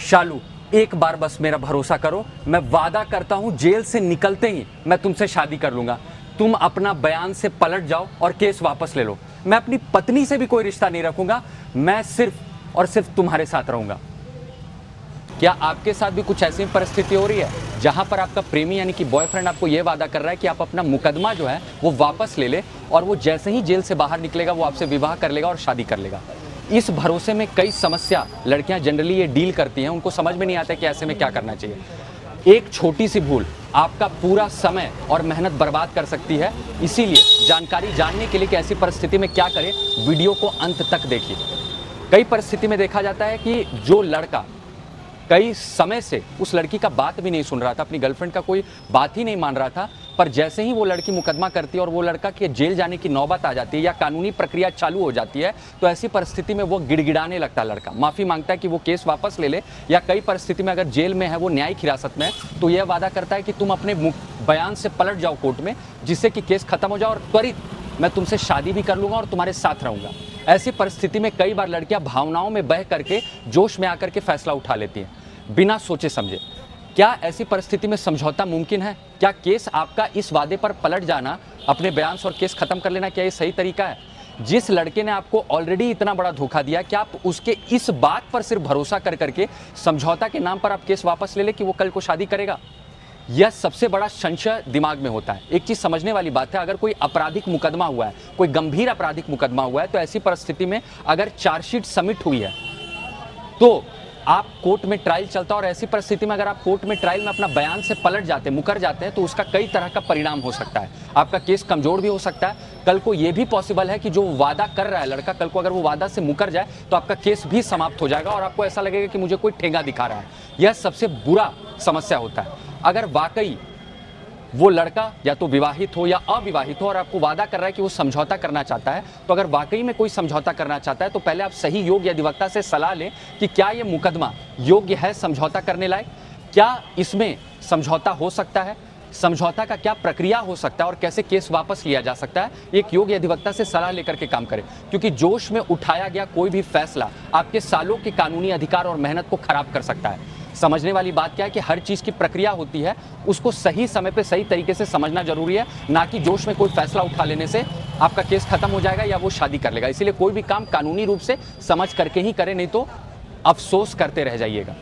शालू, एक बार बस मेरा भरोसा करो, मैं वादा करता हूं जेल से निकलते ही मैं तुमसे शादी कर लूंगा। तुम अपना बयान से पलट जाओ और केस वापस ले लो। मैं अपनी पत्नी से भी कोई रिश्ता नहीं रखूंगा, मैं सिर्फ और सिर्फ तुम्हारे साथ रहूंगा। क्या आपके साथ भी कुछ ऐसी परिस्थिति हो रही है जहां पर आपका प्रेमी यानी कि बॉयफ्रेंड आपको यह वादा कर रहा है कि आप अपना मुकदमा जो है वो वापस ले ले और वो जैसे ही जेल से बाहर निकलेगा वो आपसे विवाह कर लेगा और शादी कर लेगा? इस भरोसे में कई समस्या लड़कियां जनरली ये डील करती हैं, उनको समझ में नहीं आता कि ऐसे में क्या करना चाहिए। एक छोटी सी भूल आपका पूरा समय और मेहनत बर्बाद कर सकती है। इसीलिए जानकारी जानने के लिए कि ऐसी परिस्थिति में क्या करें, वीडियो को अंत तक देखिए। कई परिस्थिति में देखा जाता है कि जो लड़का कई समय से उस लड़की का बात भी नहीं सुन रहा था, अपनी गर्लफ्रेंड का कोई बात ही नहीं मान रहा था, पर जैसे ही वो लड़की मुकदमा करती है और वो लड़का के जेल जाने की नौबत आ जाती है या कानूनी प्रक्रिया चालू हो जाती है, तो ऐसी परिस्थिति में वो गिड़गिड़ाने लगता है। लड़का माफ़ी मांगता है कि वो केस वापस ले ले, या कई परिस्थिति में अगर जेल में है, वो न्यायिक हिरासत में है, तो यह वादा करता है कि तुम अपने बयान से पलट जाओ कोर्ट में, जिससे कि केस खत्म हो जाए और त्वरित मैं तुमसे शादी भी कर लूँगा और तुम्हारे साथ रहूँगा। ऐसी परिस्थिति में कई बार लड़कियाँ भावनाओं में बह करके जोश में आकर के फैसला उठा लेती हैं बिना सोचे समझे। क्या ऐसी परिस्थिति में समझौता मुमकिन है? क्या केस आपका इस वादे पर पलट जाना, अपने बयान से और केस खत्म कर लेना, क्या ये सही तरीका है? जिस लड़के ने आपको ऑलरेडी इतना बड़ा धोखा दिया, क्या आप उसके इस बात पर सिर्फ भरोसा कर करके समझौता के नाम पर आप केस वापस ले ले कि वो कल को शादी करेगा? यह सबसे बड़ा संशय दिमाग में होता है। एक चीज समझने वाली बात है, अगर कोई आपराधिक मुकदमा हुआ है, कोई गंभीर आपराधिक मुकदमा हुआ है, तो ऐसी परिस्थिति में अगर चार्जशीट सबमिट हुई है तो आप कोर्ट में ट्रायल चलता है, और ऐसी परिस्थिति में अगर आप कोर्ट में ट्रायल में अपना बयान से पलट जाते हैं, मुकर जाते हैं, तो उसका कई तरह का परिणाम हो सकता है। आपका केस कमजोर भी हो सकता है। कल को यह भी पॉसिबल है कि जो वादा कर रहा है लड़का, कल को अगर वो वादा से मुकर जाए तो आपका केस भी समाप्त हो जाएगा और आपको ऐसा लगेगा कि मुझे कोई ठेंगा दिखा रहा है। यह सबसे बुरा समस्या होता है। अगर वाकई वो लड़का या तो विवाहित हो या अविवाहित हो और आपको वादा कर रहा है कि वो समझौता करना चाहता है, तो अगर वाकई में कोई समझौता करना चाहता है तो पहले आप सही योग्य अधिवक्ता से सलाह लें कि क्या ये मुकदमा योग्य है समझौता करने लायक, क्या इसमें समझौता हो सकता है, समझौता का क्या प्रक्रिया हो सकता है और कैसे केस वापस लिया जा सकता है। एक योग्य अधिवक्ता से सलाह लेकर के काम करें, क्योंकि जोश में उठाया गया कोई भी फैसला आपके सालों के कानूनी अधिकार और मेहनत को खराब कर सकता है। समझने वाली बात क्या है कि हर चीज़ की प्रक्रिया होती है, उसको सही समय पे सही तरीके से समझना जरूरी है, ना कि जोश में कोई फैसला उठा लेने से आपका केस खत्म हो जाएगा या वो शादी कर लेगा। इसीलिए कोई भी काम कानूनी रूप से समझ करके ही करें, नहीं तो अफसोस करते रह जाइएगा।